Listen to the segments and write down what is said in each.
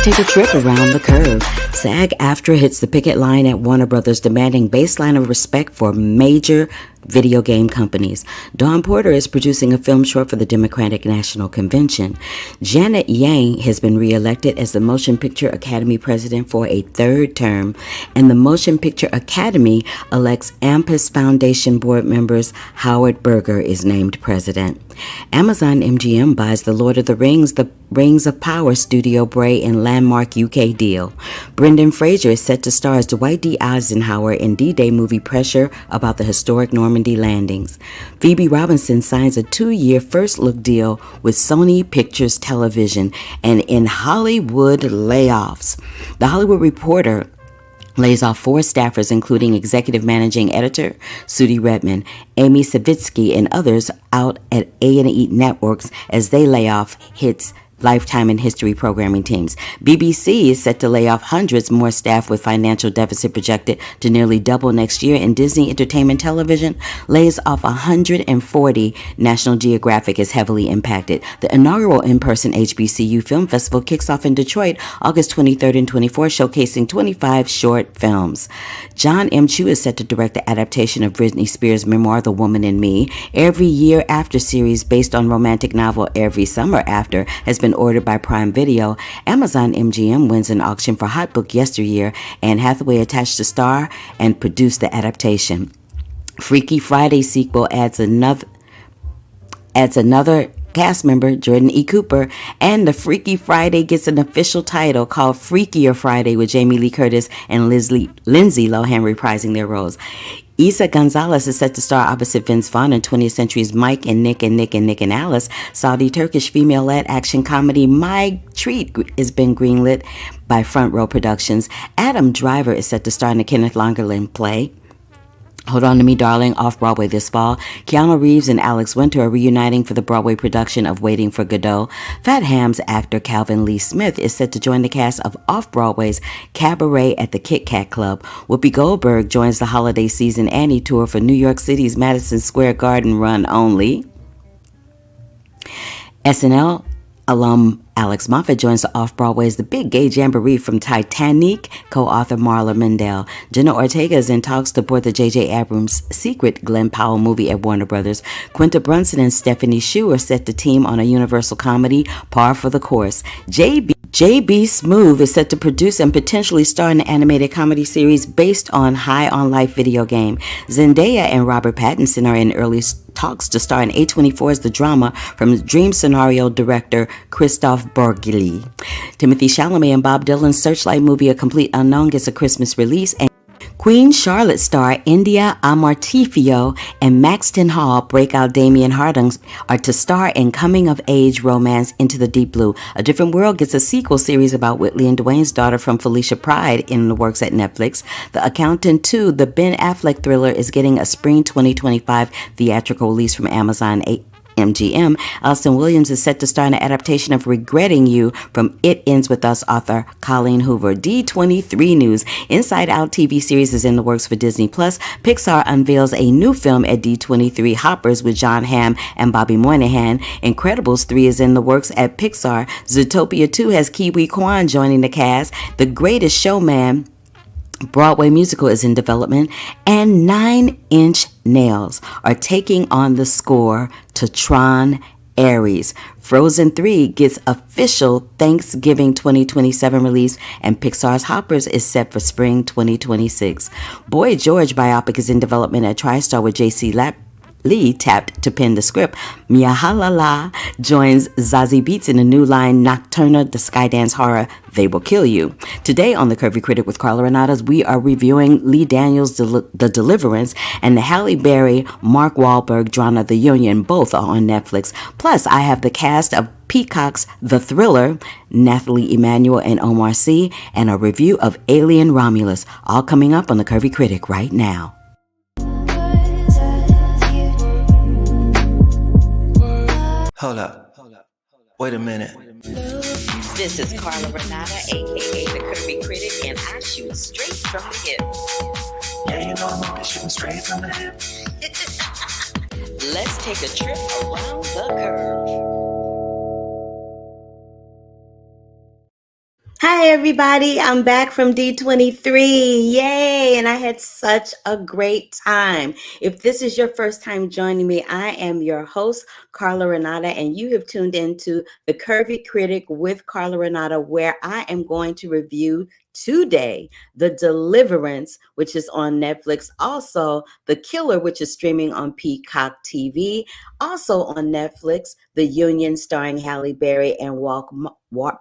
Take a trip around the curve. SAG-AFTRA hits the picket line at Warner Brothers, demanding baseline of respect for major video game companies. Dawn Porter is producing a film short for the Democratic National Convention. Janet Yang has been reelected as the Motion Picture Academy president for a third term, and the Motion Picture Academy elects AMPAS Foundation board members. Howard Berger is named president. Amazon MGM buys the Lord of the Rings of Power Studio Bray in landmark UK deal. Brendan Fraser is set to star as Dwight D. Eisenhower in D-Day movie Pressure about the historic Normandy landings. Phoebe Robinson signs a 2-year first-look deal with Sony Pictures Television. And in Hollywood layoffs, The Hollywood Reporter lays off 4 staffers, including executive managing editor Sudie Redman, Amy Savitsky, and others out at A&E Networks as they lay off hits Lifetime and History programming teams. BBC is set to lay off hundreds more staff, with financial deficit projected to nearly double next year, and Disney Entertainment Television lays off 140. National Geographic is heavily impacted. The inaugural in-person HBCU Film Festival kicks off in Detroit August 23rd and 24th, showcasing 25 short films. John M. Chu is set to direct the adaptation of Britney Spears' memoir, The Woman in Me. Every Year After series, based on romantic novel Every Summer After, has been ordered by Prime Video. Amazon MGM wins an auction for Hot Book Yesteryear, and Hathaway attached to star and produce the adaptation. Freaky Friday sequel adds another cast member, Jordan E. Cooper, and the Freaky Friday gets an official title called Freakier Friday, with Jamie Lee Curtis and Lindsay Lohan reprising their roles. Isa Gonzalez is set to star opposite Vince Vaughn in 20th Century's Mike and Nick and Nick and Nick and Alice. Saudi-Turkish female-led action comedy My Treat has been greenlit by Front Row Productions. Adam Driver is set to star in the Kenneth Longerland play Hold On to Me, Darling, off-Broadway this fall. Keanu Reeves and Alex Winter are reuniting for the Broadway production of Waiting for Godot. Fat Ham's actor Calvin Lee Smith is set to join the cast of off-Broadway's Cabaret at the Kit Kat Club. Whoopi Goldberg joins the holiday season Annie tour for New York City's Madison Square Garden run only. SNL alum Alex Moffat joins the off-Broadway's The Big Gay Jamboree from Titanic co-author Marla Mendel. Jenna Ortega is in talks to board the J.J. Abrams' secret Glenn Powell movie at Warner Brothers. Quinta Brunson and Stephanie Hsu are set to team on a Universal comedy, Par for the Course. J.B. Smoove is set to produce and potentially star in an animated comedy series based on High on Life video game. Zendaya and Robert Pattinson are in early talks to star in A24's The Drama from Dream scenario director Christophe Borgli. Timothy Chalamet and Bob Dylan's Searchlight movie A Complete Unknown gets a Christmas release, and Queen Charlotte star India Amartifio and Maxton Hall breakout Damien Harding are to star in coming-of-age romance Into the Deep Blue. A Different World gets a sequel series about Whitley and Dwayne's daughter from Felicia Pride in the works at Netflix. The Accountant 2, the Ben Affleck thriller, is getting a spring 2025 theatrical release from Amazon MGM. Alison Williams is set to star in an adaptation of Regretting You from It Ends With Us author Colleen Hoover. D23 news. Inside Out TV series is in the works for Disney+. Pixar unveils a new film at D23 Hoppers with John Hamm and Bobby Moynihan. Incredibles 3 is in the works at Pixar. Zootopia 2 has Kiwi Kwan joining the cast. The Greatest Showman Broadway musical is in development, and 9 Inch Nails are taking on the score to Tron Ares. Frozen 3 gets official Thanksgiving 2027 release, and Pixar's Hoppers is set for spring 2026. Boy George biopic is in development at TriStar with J.C. Lee tapped to pen the script. Miahalala joins Zazie Beetz in the new line Nocturna, the Skydance horror They Will Kill You. Today on The Curvy Critic with Carla Renatas, we are reviewing Lee Daniels' The Deliverance and the Halle Berry, Mark Wahlberg drama The Union. Both are on Netflix. Plus, I have the cast of Peacock's The Thriller, Nathalie Emmanuel and Omar Sy, and a review of Alien Romulus, all coming up on The Curvy Critic right now. Hold up. Wait a minute. This is Carla Renata, aka The Curvy Critic, and I shoot straight from the hip. Yeah, you know I'm always shooting straight from the hip. Let's take a trip around the curve. Hi everybody, I'm back from D23. Yay! And I had such a great time. If this is your first time joining me, I am your host, Carla Renata, and you have tuned into The Curvy Critic with Carla Renata, where I am going to review today The Deliverance, which is on Netflix. Also, The Killer, which is streaming on Peacock TV. Also on Netflix, The Union, starring Halle Berry and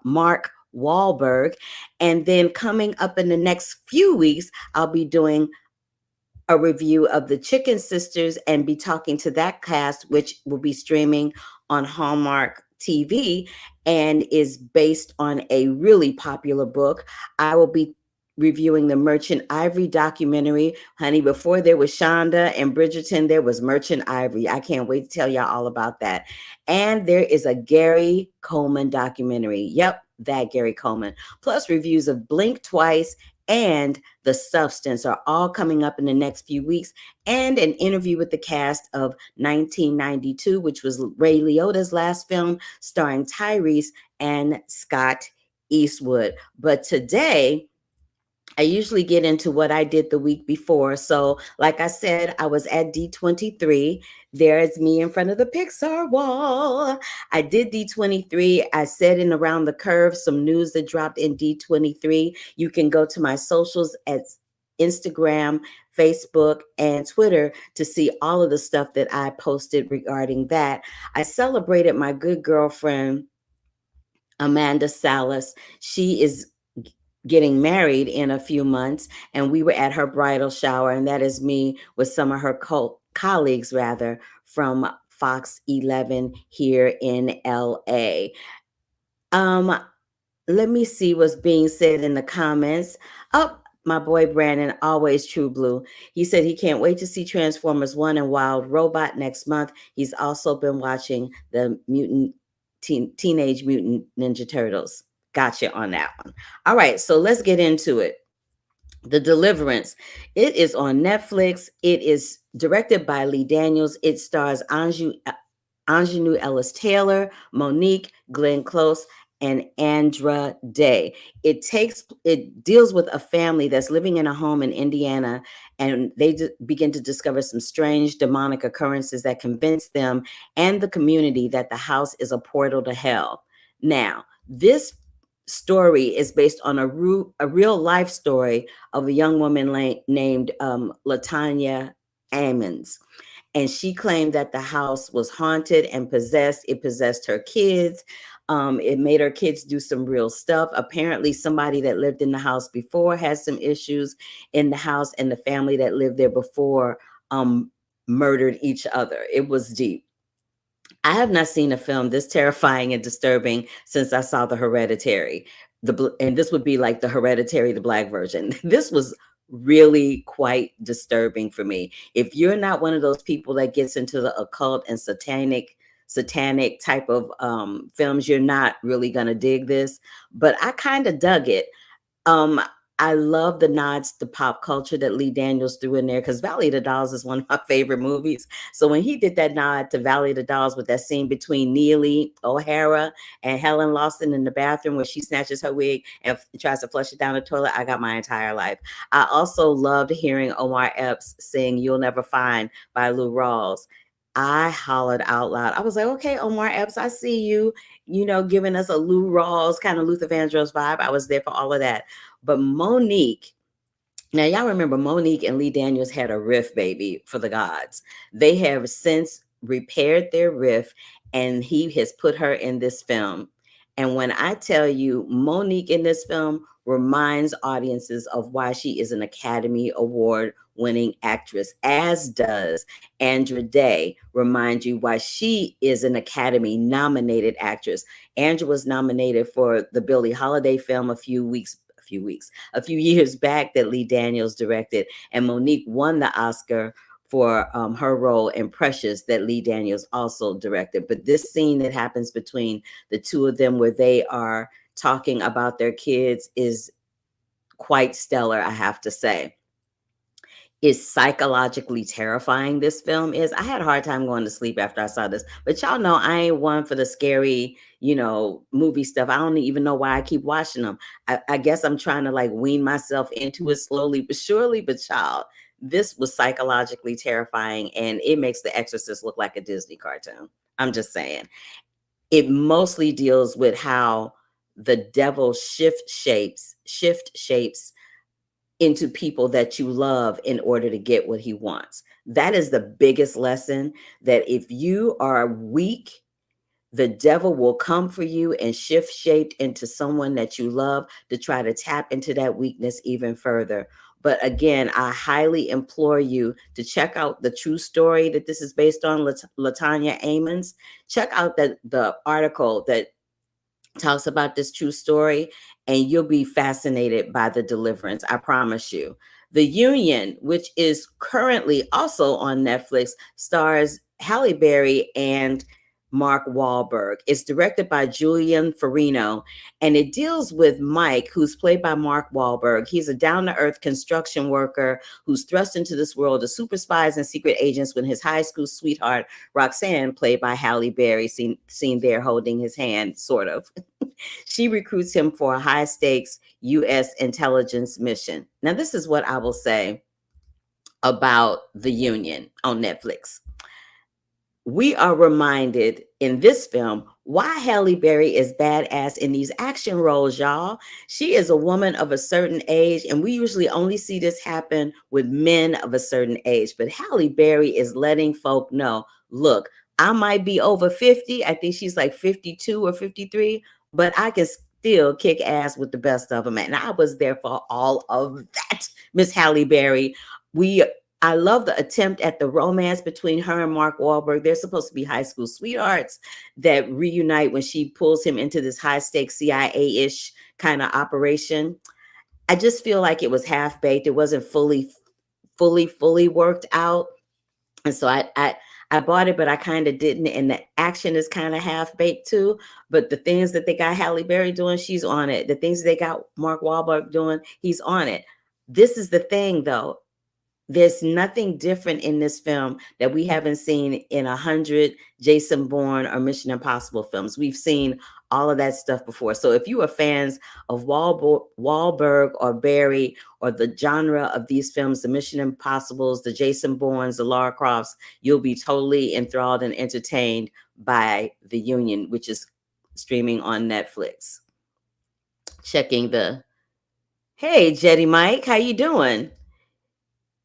Mark Wahlberg. And then coming up in the next few weeks, I'll be doing a review of The Chicken Sisters and be talking to that cast, which will be streaming on Hallmark TV and is based on a really popular book. I will be reviewing the Merchant Ivory documentary. Honey, before there was Shonda and Bridgerton, there was Merchant Ivory. I can't wait to tell y'all all about that. And there is a Gary Coleman documentary. Yep, that Gary Coleman. Plus reviews of Blink Twice and The Substance are all coming up in the next few weeks, and an interview with the cast of 1992, which was Ray Liotta's last film, starring Tyrese and Scott Eastwood. But today, I usually get into what I did the week before. So like I said, I was at D23. There's me in front of the Pixar wall. I did D23. I said in Around the Curve, some news that dropped in D23. You can go to my socials at Instagram, Facebook, and Twitter to see all of the stuff that I posted regarding that. I celebrated my good girlfriend, Amanda Salas. She is getting married in a few months, and we were at her bridal shower, and that is me with some of her colleagues rather from Fox 11 here in LA. Let me see what's being said in the comments. Oh, my boy Brandon, always true blue. He said he can't wait to see Transformers 1 and Wild Robot next month. He's also been watching the Teenage Mutant Ninja Turtles. Gotcha on that one. All right, so let's get into it. The Deliverance. It is on Netflix. It is directed by Lee Daniels. It stars Anjanou Ellis Taylor, Monique, Glenn Close, and Andra Day. It deals with a family that's living in a home in Indiana, and they begin to discover some strange demonic occurrences that convince them and the community that the house is a portal to hell. Now, this story is based on a real life story of a young woman named Latanya Ammons, and she claimed that the house was haunted and possessed. It possessed her kids. It made her kids do some real stuff. Apparently, somebody that lived in the house before had some issues in the house, and the family that lived there before murdered each other. It was deep. I have not seen a film this terrifying and disturbing since I saw The Hereditary. And this would be like The Hereditary, the black version. This was really quite disturbing for me. If you're not one of those people that gets into the occult and satanic type of films, you're not really going to dig this. But I kind of dug it. Um, I love the nods to pop culture that Lee Daniels threw in there, because Valley of the Dolls is one of my favorite movies. So when he did that nod to Valley of the Dolls with that scene between Neely O'Hara and Helen Lawson in the bathroom where she snatches her wig and tries to flush it down the toilet, I got my entire life. I also loved hearing Omar Epps sing You'll Never Find by Lou Rawls. I hollered out loud. I was like, okay, Omar Epps, I see you, giving us a Lou Rawls kind of Luther Vandross vibe. I was there for all of that. But Monique, now y'all remember Monique and Lee Daniels had a riff, baby, for the gods. They have since repaired their riff, and he has put her in this film. And when I tell you, Monique in this film reminds audiences of why she is an Academy Award winning actress, as does Andra Day remind you why she is an Academy nominated actress. Andra was nominated for the Billie Holiday film a few years back that Lee Daniels directed, and Monique won the Oscar for her role in Precious that Lee Daniels also directed. But this scene that happens between the two of them where they are talking about their kids is quite stellar, I have to say. Is psychologically terrifying this film is. I had a hard time going to sleep after I saw this, but y'all know I ain't one for the scary, movie stuff. I don't even know why I keep watching them. I guess I'm trying to like wean myself into it slowly but surely, but child, this was psychologically terrifying, and it makes The Exorcist look like a Disney cartoon. I'm just saying. It mostly deals with how the devil shift shapes into people that you love in order to get what he wants. That is the biggest lesson, that if you are weak, the devil will come for you and shift shaped into someone that you love to try to tap into that weakness even further. But again, I highly implore you to check out the true story that this is based on, Latanya Ammons. Check out the article that talks about this true story, and you'll be fascinated by the Deliverance. I promise you. The Union, which is currently also on Netflix, stars Halle Berry and Mark Wahlberg. It's directed by Julian Farino, and it deals with Mike, who's played by Mark Wahlberg. He's a down-to-earth construction worker who's thrust into this world of super spies and secret agents when his high school sweetheart, Roxanne, played by Halle Berry, seen there holding his hand, sort of. She recruits him for a high-stakes U.S. intelligence mission. Now, this is what I will say about The Union on Netflix. We are reminded in this film why Halle Berry is badass in these action roles, y'all. She is a woman of a certain age, and we usually only see this happen with men of a certain age. But Halle Berry is letting folk know, look, I might be over 50. I think she's like 52 or 53, but I can still kick ass with the best of them. And I was there for all of that, Miss Halle Berry. I love the attempt at the romance between her and Mark Wahlberg. They're supposed to be high school sweethearts that reunite when she pulls him into this high-stakes CIA-ish kind of operation. I just feel like it was half-baked. It wasn't fully worked out. And so I bought it, but I kind of didn't. And the action is kind of half-baked too. But the things that they got Halle Berry doing, she's on it. The things they got Mark Wahlberg doing, he's on it. This is the thing, though. there's nothing different in this film that we haven't seen in 100 Jason Bourne or Mission Impossible films. We've seen all of that stuff before. So if you are fans of Wahlberg or Barry or the genre of these films, the Mission Impossibles, the Jason Bournes, the Lara Crofts, you'll be totally enthralled and entertained by The Union, which is streaming on Netflix. Checking the, hey, Jetty Mike, how you doing?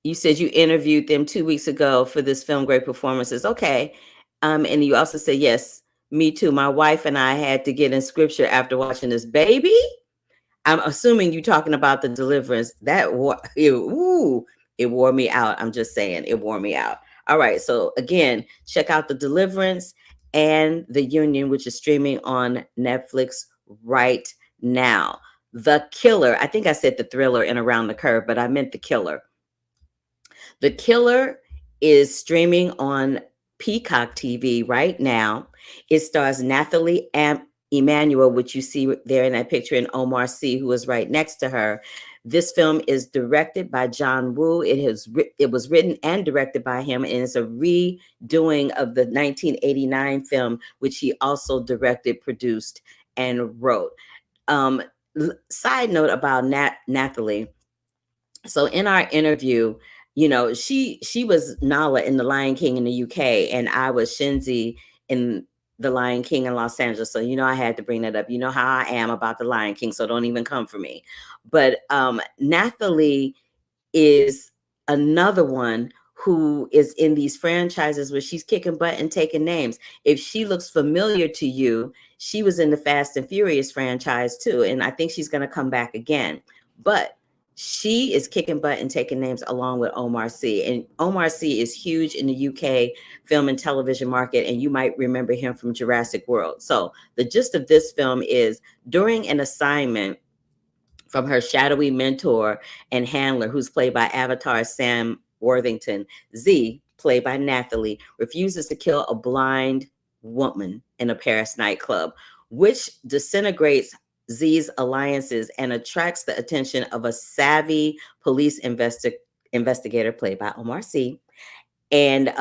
You said you interviewed them 2 weeks ago for this film, Great Performances. Okay. And you also said, yes, me too. My wife and I had to get in scripture after watching this. Baby, I'm assuming you're talking about the Deliverance. That it wore me out. I'm just saying, it wore me out. All right. So again, check out the Deliverance and The Union, which is streaming on Netflix right now. The Killer. I think I said the Thriller and Around the Curve, but I meant The Killer. The Killer is streaming on Peacock TV right now. It stars Nathalie Emmanuel, which you see there in that picture, and Omar Sy, who is right next to her. This film is directed by John Woo. It was written and directed by him, and it's a redoing of the 1989 film, which he also directed, produced, and wrote. Side note about Nathalie. So in our interview, she was Nala in The Lion King in the UK, and I was Shinzi in The Lion King in Los Angeles. So, I had to bring that up. You know how I am about The Lion King, so don't even come for me. But Nathalie is another one who is in these franchises where she's kicking butt and taking names. If she looks familiar to you, she was in the Fast and Furious franchise too, and I think she's going to come back again. But she is kicking butt and taking names along with Omar Sy. And Omar Sy is huge in the UK film and television market, and you might remember him from Jurassic World. So the gist of this film is, during an assignment from her shadowy mentor and handler, who's played by Avatar Sam Worthington, Z, played by Nathalie, refuses to kill a blind woman in a Paris nightclub, which disintegrates Z's alliances and attracts the attention of a savvy police investigator played by Omar Sy, and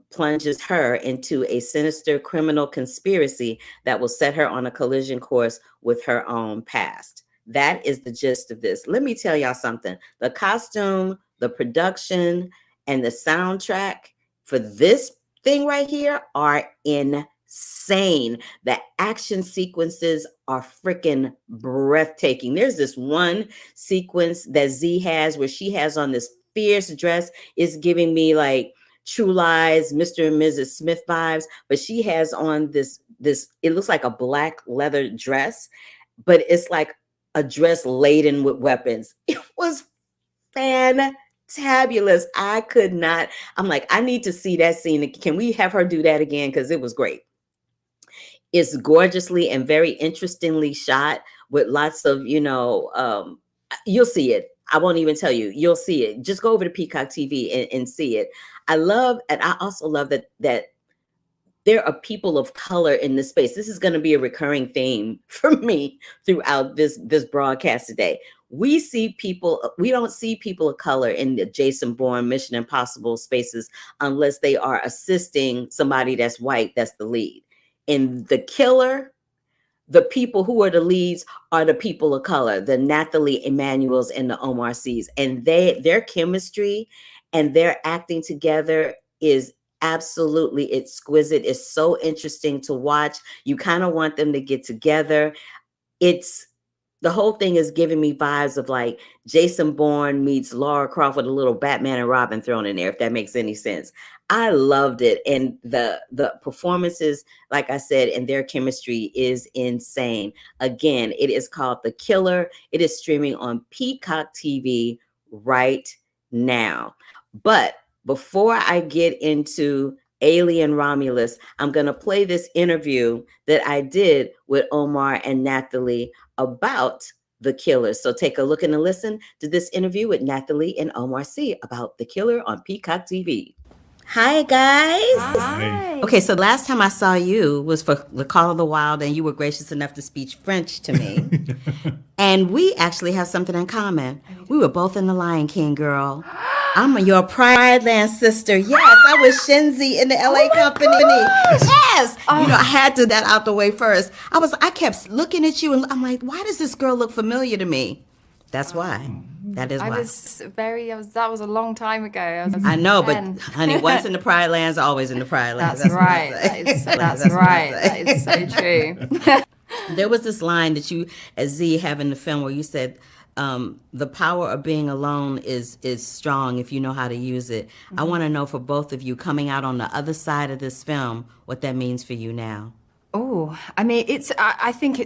plunges her into a sinister criminal conspiracy that will set her on a collision course with her own past. That is the gist of this. Let me tell y'all something. The costume, the production, and the soundtrack for this thing right here are insane. The action sequences are freaking breathtaking. There's this one sequence that Z has where she has on this fierce dress. It's giving me like True Lies, Mr. and Mrs. Smith vibes, but she has on this, it looks like a black leather dress, but it's like a dress laden with weapons. It was fantabulous. I'm like, I need to see that scene. Can we have her do that again? Because it was great. It's gorgeously and very interestingly shot with lots of, you'll see it. I won't even tell you. You'll see it. Just go over to Peacock TV and see it. I also love that there are people of color in this space. This is going to be a recurring theme for me throughout this broadcast today. We don't see people of color in the Jason Bourne, Mission Impossible spaces unless they are assisting somebody that's white, that's the lead. In The Killer, the people who are the leads are the people of color, the Nathalie Emmanuels and the Omar Sy's, and their chemistry and their acting together is absolutely exquisite. It's so interesting to watch. You kind of want them to get together. The whole thing is giving me vibes of like Jason Bourne meets Lara Croft with a little Batman and Robin thrown in there, if that makes any sense. I loved it. And the performances, like I said, and their chemistry is insane. Again, it is called The Killer. It is streaming on Peacock TV right now. But before I get into Alien Romulus, I'm going to play this interview that I did with Omar and Nathalie about The Killer. So take a look and a listen to this interview with Nathalie and Omar Sy about The Killer on Peacock TV. Hi, guys. Hi. Okay, so the last time I saw you was for The Call of the Wild, and you were gracious enough to speak French to me. And we actually have something in common. We were both in The Lion King, girl. I'm your Pride Land sister. Yes, I was Shenzi in the LA company. Yes. You know, I had to that out the way first. I kept looking at you and I'm like, why does this girl look familiar to me? That's why. That is why. That was a long time ago. I know, 10. but honey, once in the Pride Lands, always in the Pride Lands. That's right. That's right. That is so true. There was this line that you, as Z, have in the film where you said, the power of being alone is strong if you know how to use it. I want to know for both of you, coming out on the other side of this film, what that means for you now. Oh, I mean, I think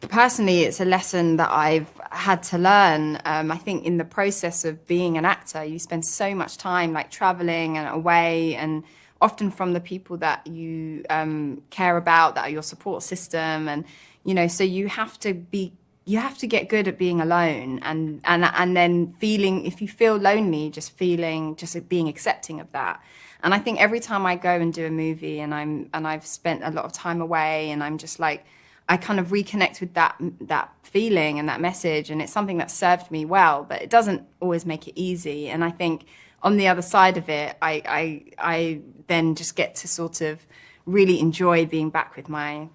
personally, it's a lesson that I've had to learn. I think in the process of being an actor, you spend so much time like traveling and away, and often from the people that you care about, that are your support system. And, you know, so you have to get good at being alone and then feeling, if you feel lonely, just being accepting of that. And I think every time I go and do a movie and I've spent a lot of time away and I'm just like, I kind of reconnect with that feeling and that message, and it's something that served me well, but it doesn't always make it easy. And I think on the other side of it, I then just get to sort of really enjoy being back with my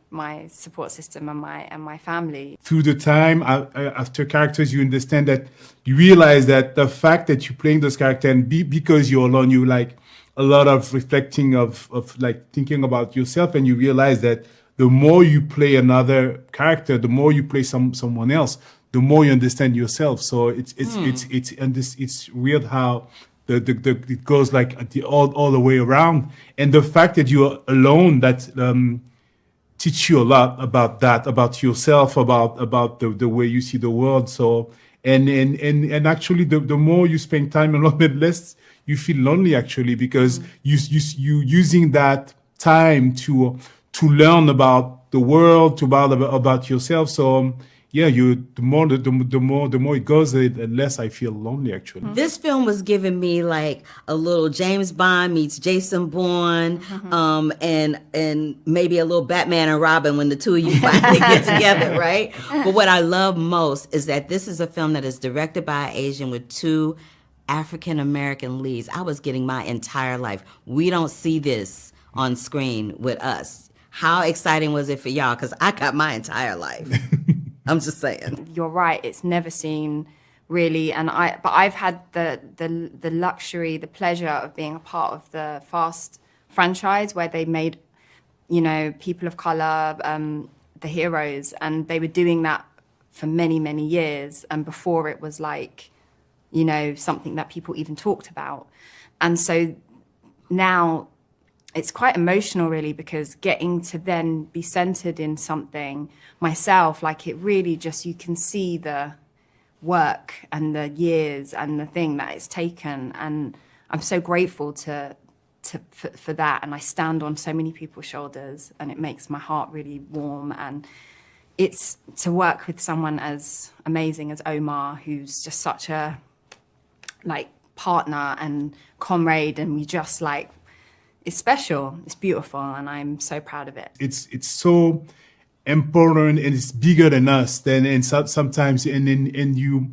support system and my family. Through the time, after characters, you understand that you realize that the fact that you're playing those characters and because you're alone, you like a lot of reflecting of like thinking about yourself, and you realize that the more you play another character, the more you play someone else, the more you understand yourself. So it's weird how it goes like all the way around. And the fact that you're alone, that teach you a lot about that, about yourself, about the way you see the world. So and actually the more you spend time alone, the less you feel lonely actually, because you using that time to learn about the world, about yourself. So yeah, the more it goes, the less I feel lonely actually. This film was giving me like a little James Bond meets Jason Bourne, and maybe a little Batman and Robin when the two of you finally get together, right? But what I love most is that this is a film that is directed by an Asian with two African American leads. I was getting my entire life. We don't see this on screen with us. How exciting was it for y'all? Because I got my entire life. I'm just saying. You're right. It's never seen really, but I've had the luxury, the pleasure of being a part of the Fast franchise, where they made, you know, people of color the heroes, and they were doing that for many years, and before it was like, you know, something that people even talked about. And so now it's quite emotional really, because getting to then be centered in something myself, like it really just, you can see the work and the years and the thing that it's taken. And I'm so grateful for that. And I stand on so many people's shoulders, and it makes my heart really warm. And it's to work with someone as amazing as Omar, who's just such a like partner and comrade, and we just like, it's special, it's beautiful, and I'm so proud of it. It's so important, and it's bigger than us. Sometimes you,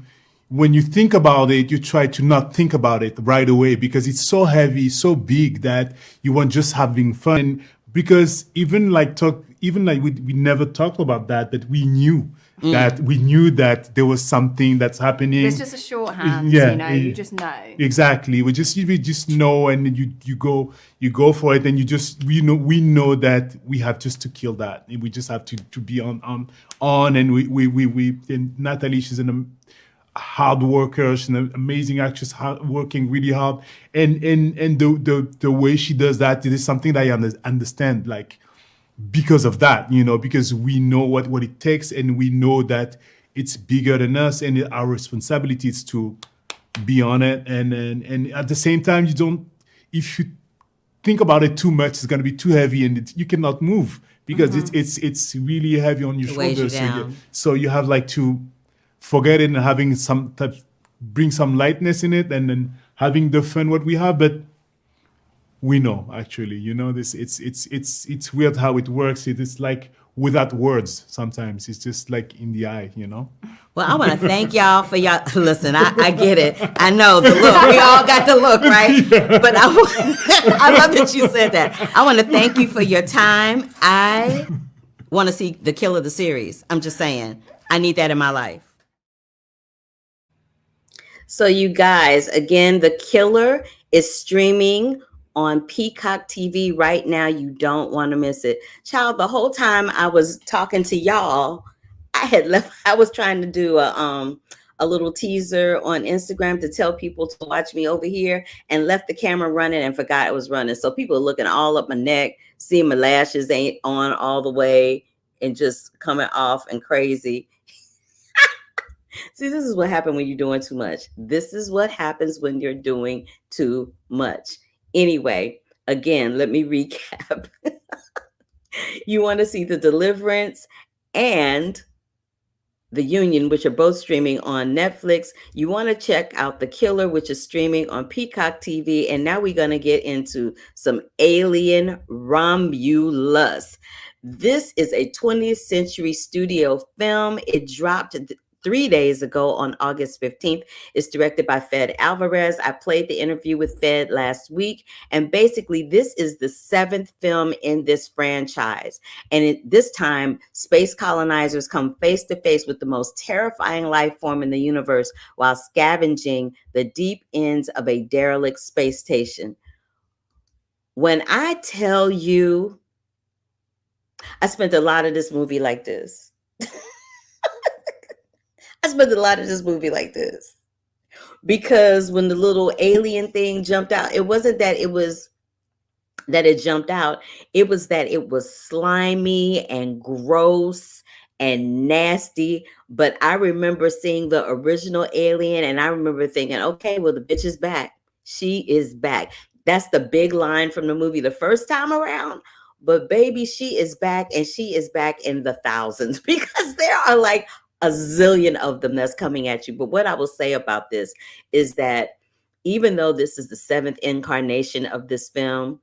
when you think about it, you try to not think about it right away, because it's so heavy, so big, that you want just having fun. Because even like we never talked about that, but we knew that there was something that's happening. It's just a shorthand, you know, you just know. Exactly. We just know, and you go for it, and we know that we have just to kill that. We just have to be on, and we and Natalie, she's a hard worker, she's an amazing actress, working really hard, and the way she does that, it is something that I understand, like, because of that, you know, because we know what it takes, and we know that it's bigger than us, and our responsibility is to be on it. And at the same time, if you think about it too much, it's going to be too heavy, and you cannot move, because it's really heavy on your shoulders. So you have like to forget it and having bring some lightness in it, and then having the fun what we have. But we know, actually, you know, this it's weird how it works. It is like without words. Sometimes it's just like in the eye, you know. Well, I want to thank y'all for y'all. Listen, I get it. I know the look. We all got the look, right? But I love that you said that. I want to thank you for your time. I want to see The Killer, the series. I'm just saying, I need that in my life. So, you guys, again, The Killer is streaming on Peacock TV right now. You don't want to miss it. Child, the whole time I was talking to y'all, I was trying to do a little teaser on Instagram to tell people to watch me over here, and left the camera running and forgot it was running. So people are looking all up my neck, seeing my lashes ain't on all the way and just coming off and crazy. See, this is what happens when you're doing too much. This is what happens when you're doing too much. Anyway, again, let me recap. You want to see the Deliverance and The Union, which are both streaming on Netflix. You want to check out The Killer, which is streaming on Peacock TV. And now we're going to get into some Alien Romulus. This is a 20th century studio film. It dropped 3 days ago on August 15th. It's directed by Fed Alvarez. I played the interview with Fed last week. And basically, this is the 7th film in this franchise. And this time, space colonizers come face to face with the most terrifying life form in the universe while scavenging the deep ends of a derelict space station. When I tell you, I spent a lot of this movie like this. I spent a lot of this movie like this. Because when the little alien thing jumped out, it wasn't that it jumped out. It was that it was slimy and gross and nasty. But I remember seeing the original Alien, and I remember thinking, okay, well, the bitch is back. She is back. That's the big line from the movie the first time around. But baby, she is back, and she is back in the thousands, because there are like a zillion of them that's coming at you. But what I will say about this is that even though this is the 7th incarnation of this film,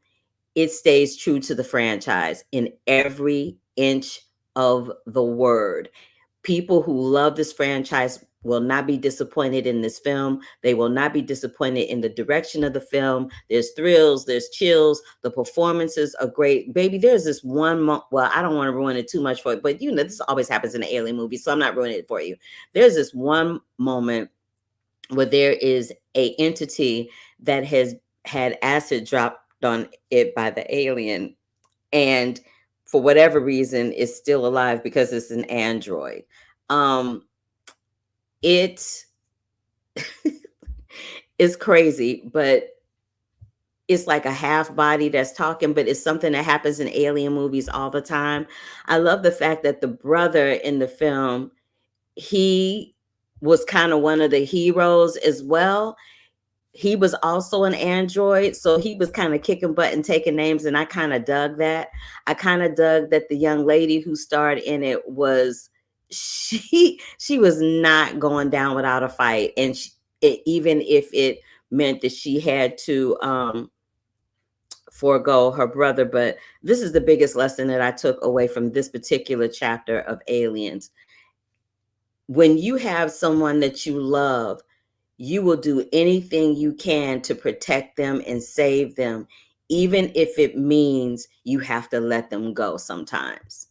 it stays true to the franchise in every inch of the word. People who love this franchise will not be disappointed in this film. They will not be disappointed in the direction of the film. There's thrills, there's chills. The performances are great. Baby, there's this one, well, I don't want to ruin it too much for it, but you know, this always happens in an alien movie, so I'm not ruining it for you. There's this one moment where there is a entity that has had acid dropped on it by the alien, and for whatever reason is still alive because it's an android. It is crazy, but it's like a half body that's talking, but it's something that happens in alien movies all the time. I love the fact that the brother in the film, he was kind of one of the heroes as well. He was also an android, so he was kind of kicking butt and taking names, and I kind of dug that. I kind of dug that the young lady who starred in it was, she was not going down without a fight, and even if it meant that she had to forego her brother. But this is the biggest lesson that I took away from this particular chapter of Aliens. When you have someone that you love, you will do anything you can to protect them and save them, even if it means you have to let them go sometimes.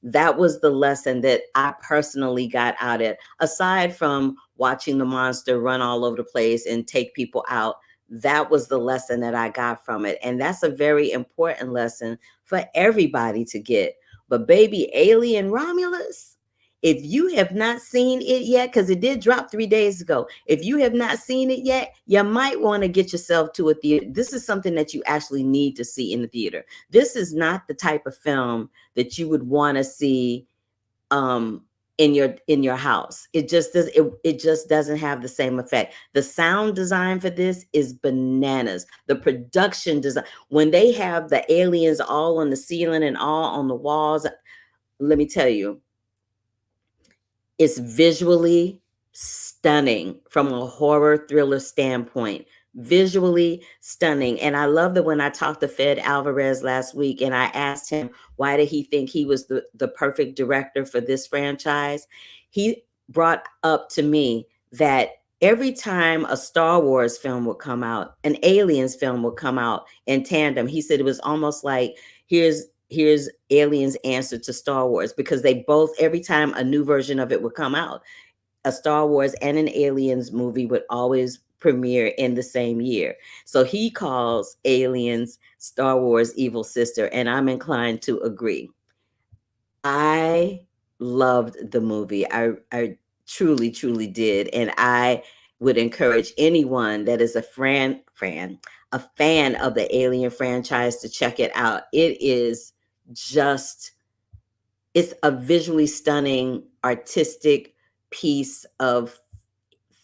That was the lesson that I personally got out of it. Aside from watching the monster run all over the place and take people out, that was the lesson that I got from it. And that's a very important lesson for everybody to get. But baby, Alien Romulus, if you have not seen it yet, because it did drop 3 days ago, if you have not seen it yet, you might want to get yourself to a theater. This is something that you actually need to see in the theater. This is not the type of film that you would want to see in your house. It just doesn't have the same effect. The sound design for this is bananas. The production design, when they have the aliens all on the ceiling and all on the walls, let me tell you, it's visually stunning from a horror thriller standpoint. visually stunning. And I love that when I talked to Fed Alvarez last week and I asked him why did he think he was the perfect director for this franchise, he brought up to me that every time a Star Wars film would come out, an Aliens film would come out in tandem. He said it was almost like here's Aliens answer to Star Wars, because they both, every time a new version of it would come out, a Star Wars and an Aliens movie would always premiere in the same year. So he calls Aliens Star Wars evil sister, and I'm inclined to agree. I loved the movie. I truly, truly did. And I would encourage anyone that is a fan of the Alien franchise to check it out. It is just, it's a visually stunning, artistic piece of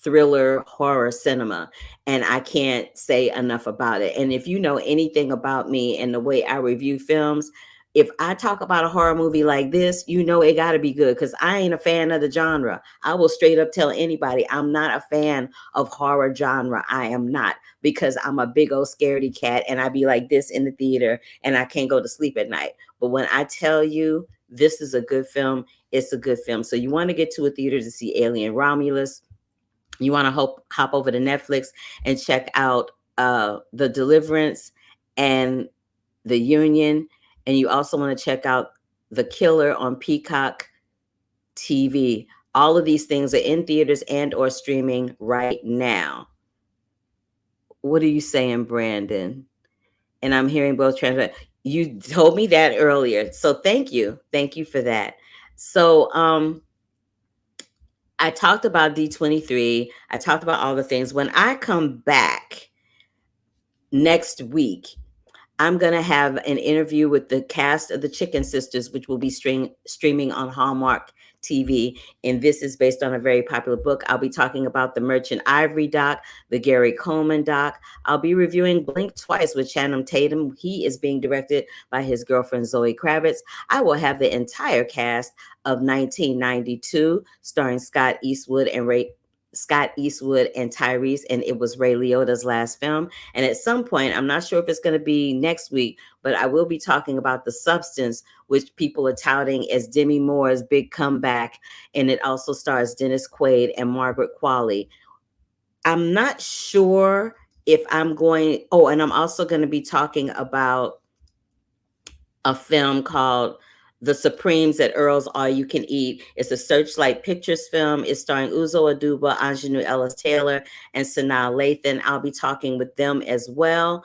thriller horror cinema, and I can't say enough about it. And if you know anything about me and the way I review films, if I talk about a horror movie like this, you know it got to be good, because I ain't a fan of the genre. I will straight up tell anybody I'm not a fan of horror genre. I am not, because I'm a big old scaredy cat and I be like this in the theater and I can't go to sleep at night. But when I tell you this is a good film, it's a good film. So you want to get to a theater to see Alien Romulus. You want to hop over to Netflix and check out The Deliverance and The Union. And you also want to check out The Killer on Peacock TV. All of these things are in theaters and or streaming right now. What are you saying, Brandon? And I'm hearing both translate. You told me that earlier. So thank you. Thank you for that. So I talked about D23. I talked about all the things. When I come back next week, I'm going to have an interview with the cast of the Chicken Sisters, which will be streaming on Hallmark TV. And this is based on a very popular book. I'll be talking about the Merchant Ivory doc, the Gary Coleman doc. I'll be reviewing Blink Twice with Channing Tatum. He is being directed by his girlfriend, Zoe Kravitz. I will have the entire cast of 1992, starring Scott Eastwood and Tyrese, and it was Ray Liotta's last film. And at some point, I'm not sure if it's going to be next week, but I will be talking about The Substance, which people are touting as Demi Moore's big comeback. And it also stars Dennis Quaid and Margaret Qualley. I'm not sure if I'm going, and I'm also going to be talking about a film called The Supremes at Earl's All You Can Eat. It's a Searchlight Pictures film. It's starring Uzo Aduba, Aunjanue Ellis-Taylor, and Sanaa Lathan. I'll be talking with them as well.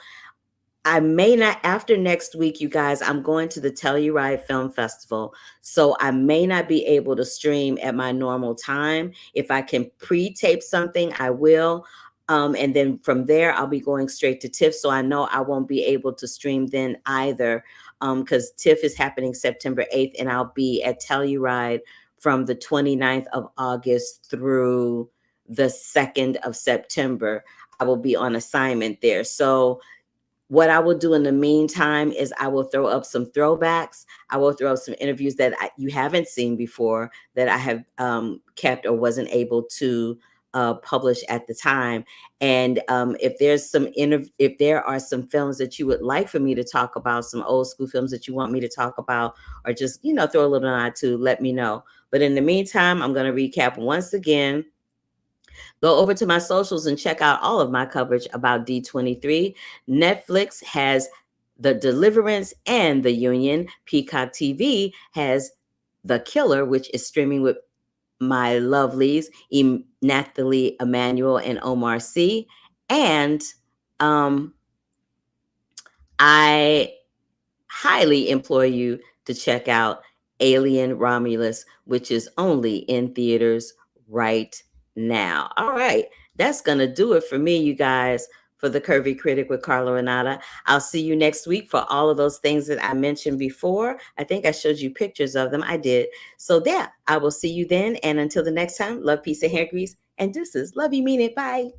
I may not, after next week, you guys, I'm going to the Telluride Film Festival. So I may not be able to stream at my normal time. If I can pre-tape something, I will. And then from there, I'll be going straight to TIFF. So I know I won't be able to stream then either, because TIFF is happening September 8th, and I'll be at Telluride from the 29th of August through the 2nd of September. I will be on assignment there. So what I will do in the meantime is I will throw up some throwbacks. I will throw up some interviews that you haven't seen before that I have kept or wasn't able to publish at the time. And if there are some films that you would like for me to talk about, some old school films that you want me to talk about, or just, throw a little nod to, let me know. But in the meantime, I'm going to recap once again. Go over to my socials and check out all of my coverage about D23. Netflix has The Deliverance and The Union. Peacock TV has The Killer, which is streaming with my lovelies, Nathalie Emmanuel and Omar C. And I highly implore you to check out Alien Romulus, which is only in theaters right now. All right, that's going to do it for me, you guys, for the Curvy Critic with Carla Renata. I'll see you next week for all of those things that I mentioned before. I think I showed you pictures of them. I did. So there, I will see you then. And until the next time, love, peace, and hair grease, and deuces. Love you, mean it. Bye.